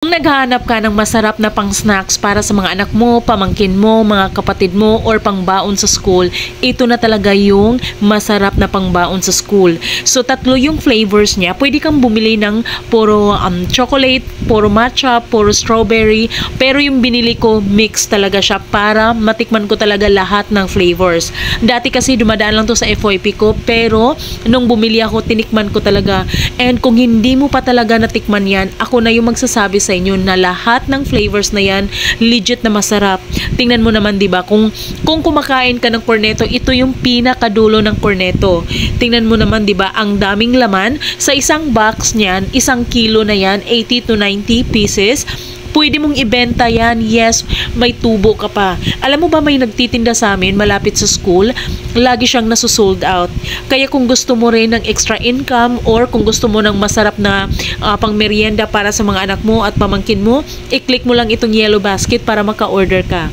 Kung naghahanap ka ng masarap na pang-snacks para sa mga anak mo, pamangkin mo, mga kapatid mo, or pangbaon sa school, ito na talaga yung masarap na pangbaon sa school. So, tatlo yung flavors niya. Pwede kang bumili ng puro chocolate, puro matcha, puro strawberry. Pero yung binili ko, mix talaga siya para matikman ko talaga lahat ng flavors. Dati kasi dumadaan lang to sa FYP ko, pero nung bumili ako, tinikman ko talaga. And kung hindi mo pa talaga natikman yan, ako na yung magsasabi sa inyo na lahat ng flavors na yan legit na masarap. Tingnan mo naman, 'di ba? Kung kumakain ka ng cornetto, ito yung pinakadulo ng cornetto. Tingnan mo naman, 'di ba? Ang daming laman sa isang box niyan, 1 kilo na yan, 80 to 90 pieces. Pwede mong ibenta yan. Yes, may tubo ka pa. Alam mo ba, may nagtitinda sa amin malapit sa school, lagi siyang nasusold out. Kaya kung gusto mo rin ng extra income or kung gusto mo ng masarap na pang merienda para sa mga anak mo at pamangkin mo, i-click mo lang itong yellow basket para maka-order ka.